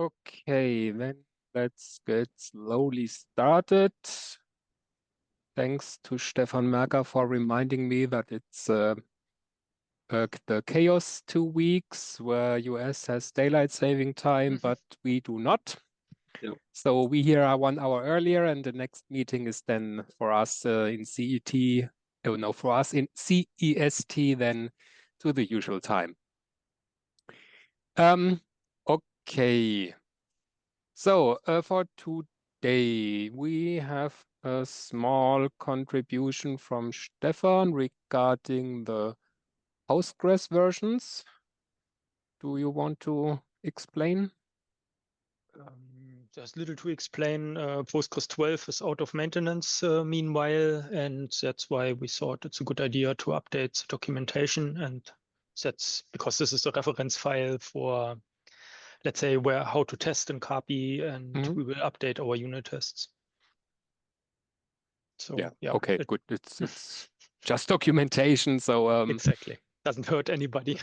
Okay, then let's get slowly started. Thanks to Stephan Merker for reminding me that it's the chaos 2 weeks where US has daylight saving time, but we do not. Yeah. So we here are 1 hour earlier, and the next meeting is then for us in CET. Oh no, for us in CEST then to the usual time. Okay. So for today, we have a small contribution from Stephan regarding the Postgres versions. Do you want to explain? There's little to explain. Postgres 12 is out of maintenance meanwhile, and that's why we thought it's a good idea to update the documentation. And that's because this is a reference file for, let's say, how to test and copy, and we will update our unit tests. So yeah. Okay, good. It's just documentation, so exactly, doesn't hurt anybody.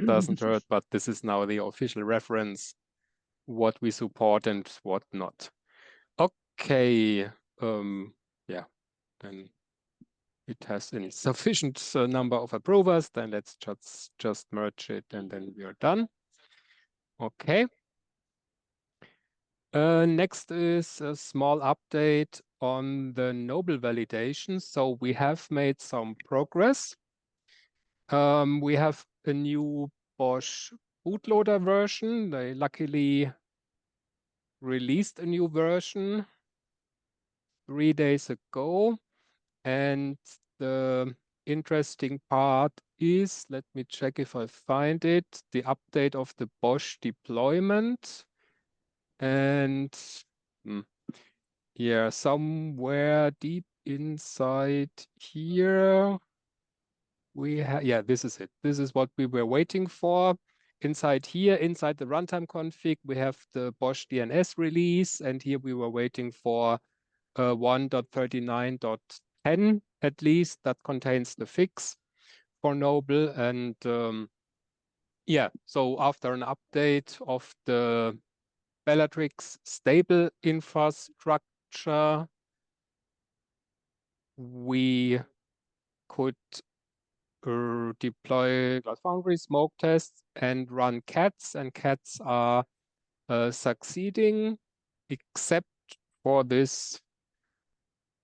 Doesn't hurt, but this is now the official reference, what we support and what not. Okay, yeah, then it has a sufficient number of approvers, then let's just merge it and then we are done. Okay. Next is a small update on the Noble validation. So we have made some progress. We have a new Bosch bootloader version. They luckily released a new version 3 days ago. And the interesting part is, let me check if I find it, the update of the Bosch deployment. And yeah, somewhere deep inside here, we have, yeah, this is it. This is what we were waiting for. Inside here, inside the runtime config, we have the Bosch DNS release, and here we were waiting for 1.39.10 at least that contains the fix for Noble. And yeah, so after an update of the Bellatrix stable infrastructure, we could deploy Cloud Foundry smoke tests and run cats, and cats are succeeding except for this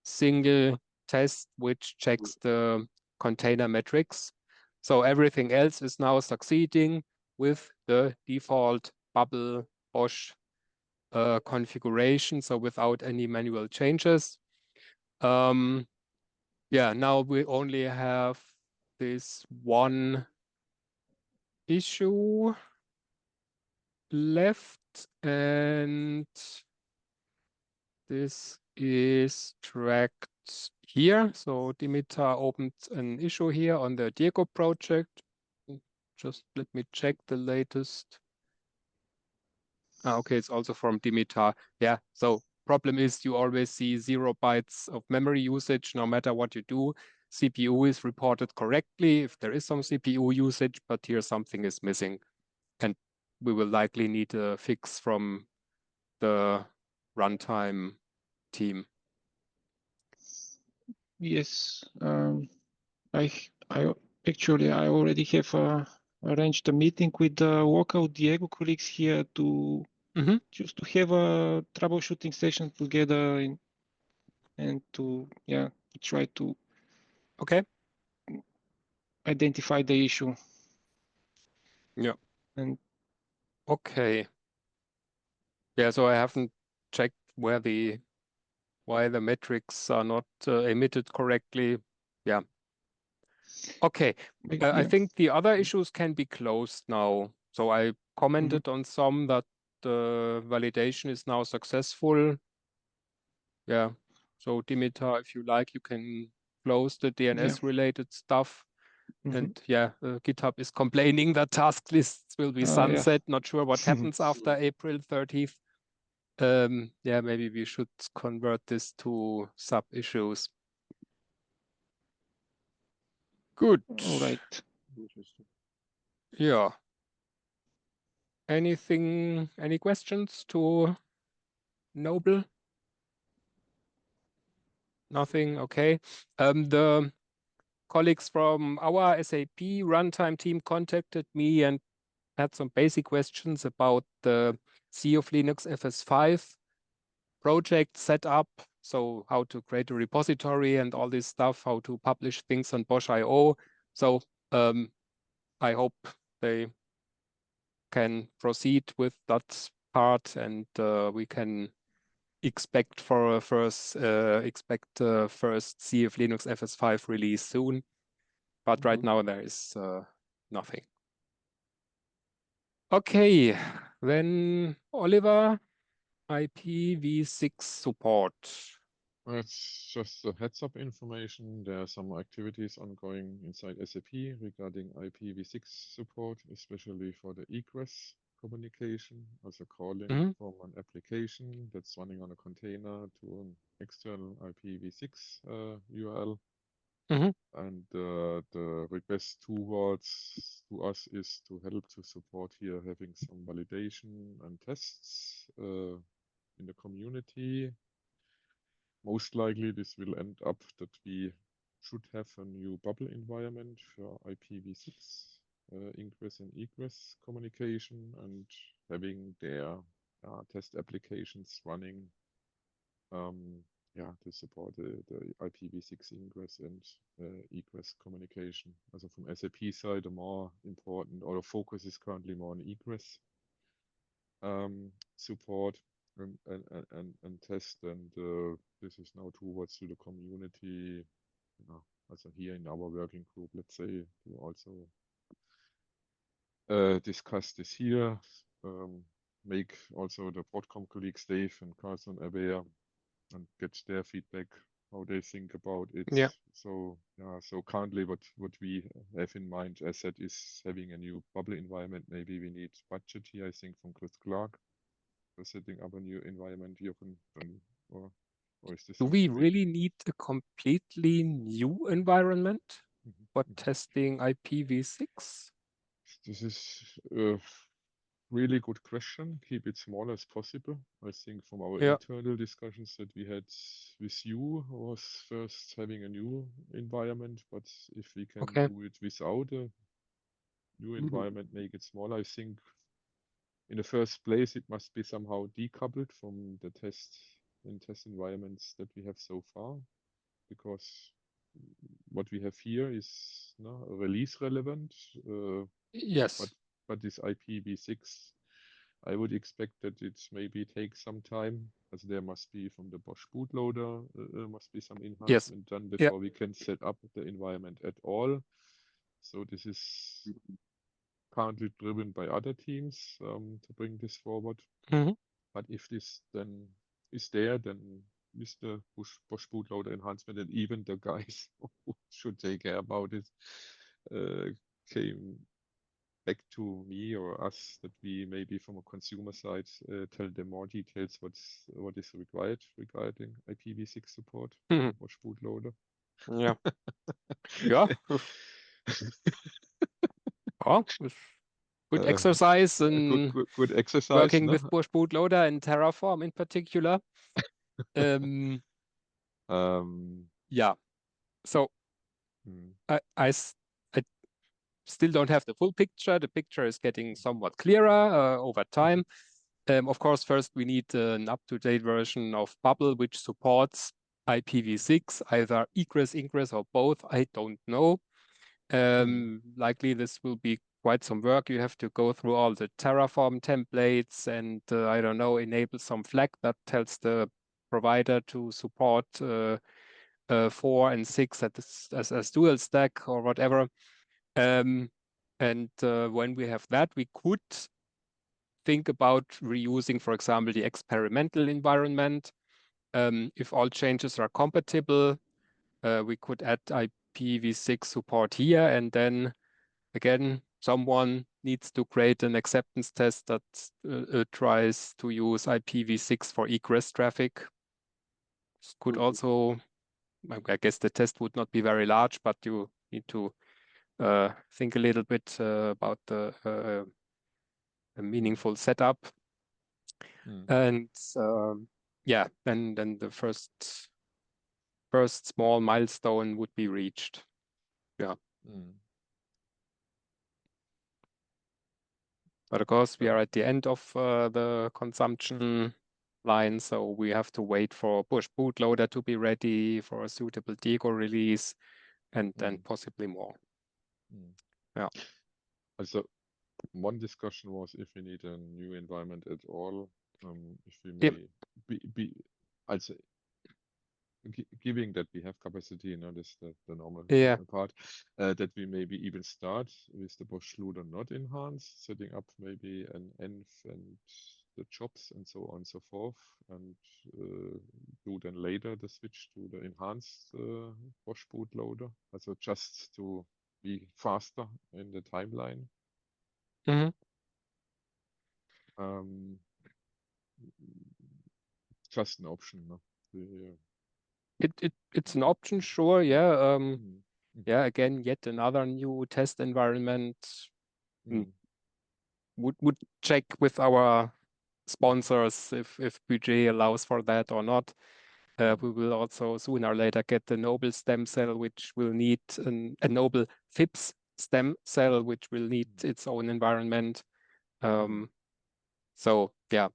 single test which checks the container metrics. So everything else is now succeeding with the default bubble Bosch configuration, so without any manual changes. Yeah, now we only have this one issue left, and this is tracked here. So Dimitar opened an issue here on the Diego project. Just let me check the latest. Okay, it's also from Dimitar. Yeah, so problem is you always see 0 bytes of memory usage no matter what you do. CPU is reported correctly if there is some CPU usage, but here something is missing. And we will likely need a fix from the runtime team. Yes, I already have arranged a meeting with the local Diego colleagues here to just to have a troubleshooting session together and to try to identify the issue. Yeah. And okay. Yeah, so I haven't checked why the metrics are not emitted correctly. Yeah. Okay. I think the other issues can be closed now. So I commented on some that the validation is now successful. Yeah. So Dimitar, if you like, you can close the DNS related stuff. And yeah, GitHub is complaining that task lists will be sunset. Not sure what happens after April 30th. Yeah, maybe we should convert this to sub issues. Good. All right. Yeah. Anything, any questions to Noble? Nothing, okay. The colleagues from our SAP runtime team contacted me and had some basic questions about the C of Linux FS5 project setup. So how to create a repository and all this stuff, how to publish things on Bosch.io. So I hope they can proceed with that part, and we can expect for a first first C of Linux FS5 release soon. But right now there is nothing. Okay, then Oliver, IPv6 support. It's just a heads up information. There are some activities ongoing inside SAP regarding IPv6 support, especially for the egress communication, also calling from an application that's running on a container to an external IPv6 URL. And the request towards to us is to help to support here having some validation and tests in the community. Most likely this will end up that we should have a new bubble environment for IPv6 ingress and egress communication, and having their test applications running to support the IPv6 ingress and egress communication. Also from SAP side, the more important, or the focus is currently more on egress support and test, and this is now towards to the community, also here in our working group, let's say, to also discuss this here, make also the Broadcom colleagues Dave and Carson aware and get their feedback, how they think about it. Yeah. So so currently what we have in mind, as said, is having a new bubble environment. Maybe we need budget here, I think, from Chris Clark for setting up a new environment, Jochen, or is this? Do we really need a completely new environment for testing IPv6? This is a really good question. Keep it small as possible. I think from our internal discussions that we had with you was first having a new environment, but if we can do it without a new environment, make it smaller, I think in the first place it must be somehow decoupled from the test environments that we have so far, because what we have here is release relevant. Yes. But this IPv6, I would expect that it maybe takes some time, as there must be from the Bosch bootloader must be some enhancement done before we can set up the environment at all. So this is currently driven by other teams to bring this forward. But if this then is there, then with the Bosch bootloader enhancement, and even the guys who should take care about it came back to me or us, that we maybe from a consumer side tell them more details what is required regarding IPv6 support for Bosch bootloader. Yeah. Yeah. Good exercise and good exercise. Working with Bosch bootloader and Terraform in particular. Yeah. So I still don't have the full picture. The picture is getting somewhat clearer over time. Of course, first we need an up-to-date version of Bubble which supports IPv6, either egress, ingress, or both. I don't know. Likely this will be quite some work. You have to go through all the Terraform templates and I don't know, enable some flag that tells the provider to support 4 and 6 as dual stack or whatever. And when we have that, we could think about reusing, for example, the experimental environment. If all changes are compatible, we could add IPv6 support here, and then again, someone needs to create an acceptance test that tries to use IPv6 for egress traffic. This could also, I guess the test would not be very large, but you need to think a little bit about the meaningful setup. And yeah, then the first small milestone would be reached. Yeah. But of course, we are at the end of the consumption line, so we have to wait for push bootloader to be ready for a suitable Diego release, and then possibly more. Yeah. Also, one discussion was if we need a new environment at all, if we may be also giving that we have capacity, you know, this the normal part, that we maybe even start with the bootloader not enhanced, setting up maybe an env and the jobs and so on and so forth, and do then later the switch to the enhanced Bosch bootloader, also just to be faster in the timeline. Just an option, no? It's an option, sure. Yeah. Yeah. Again, yet another new test environment. Would check with our sponsors if budget allows for that or not. We will also sooner or later get the noble stem cell, which will need a noble FIPS stem cell, which will need its own environment. So yeah.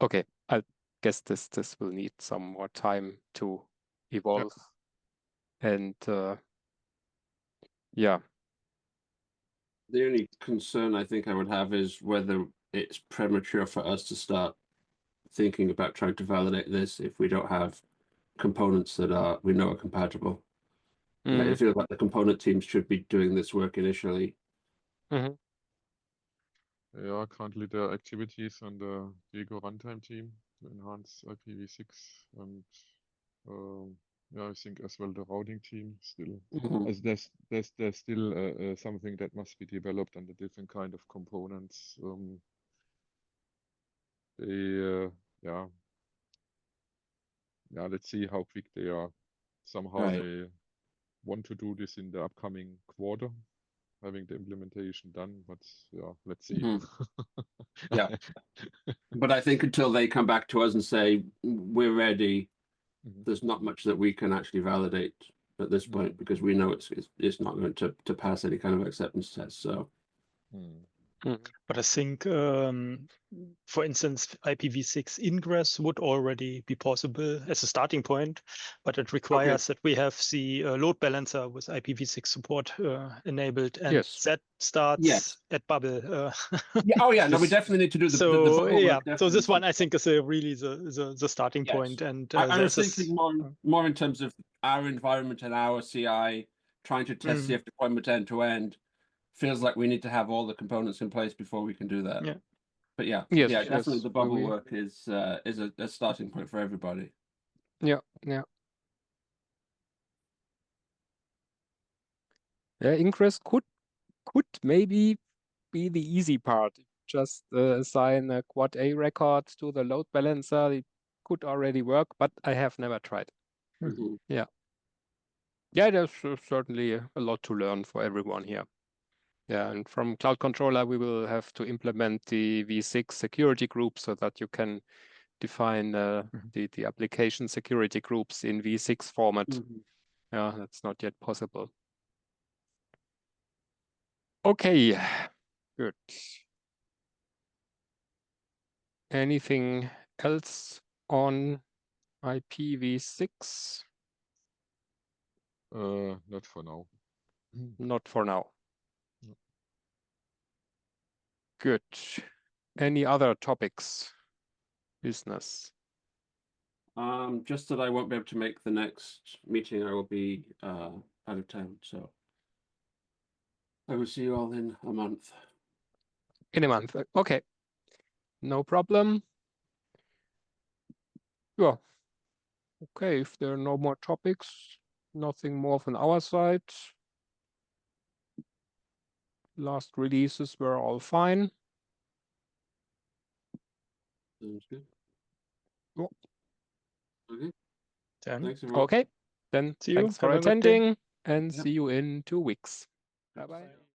Okay, I guess this will need some more time to evolve. And yeah. The only concern I think I would have is whether it's premature for us to start thinking about trying to validate this if we don't have components that we know are compatible. I feel like the component teams should be doing this work initially. Yeah, currently there are activities on the Diego runtime team to enhance IPv6, and yeah, I think as well the routing team still. As there's still something that must be developed on the different kind of components. Yeah, let's see how quick they are. Somehow they want to do this in the upcoming quarter, having the implementation done, but yeah, let's see. Yeah, but I think until they come back to us and say we're ready, there's not much that we can actually validate at this point, because we know it's not going to pass any kind of acceptance test. So but I think, for instance, IPv6 ingress would already be possible as a starting point, but it requires that we have the load balancer with IPv6 support enabled, and that starts at bubble. Oh yeah, no, we definitely need to do the bubble work, so this one I think is really the starting point. And I was thinking more in terms of our environment and our CI, trying to test CF deployment end to end. Feels like we need to have all the components in place before we can do that. But definitely the bubble work is a starting point for everybody. Yeah. Ingress could maybe be the easy part. Just assign a quad A record to the load balancer. It could already work, but I have never tried. Yeah, there's certainly a lot to learn for everyone here. Yeah, and from Cloud Controller, we will have to implement the V6 security group so that you can define the application security groups in V6 format. Yeah, that's not yet possible. Okay, good. Anything else on IPv6? Not for now. Not for now. Good. Any other topics? Business? Just that I won't be able to make the next meeting. I will be out of town, so I will see you all in a month. In a month. Okay. No problem. Yeah. Okay, if there are no more topics, nothing more from our side. Last releases were all fine. Sounds good. Oh. Okay. Thanks, okay. Then see you. Thanks for attending, and see you in 2 weeks. Bye-bye.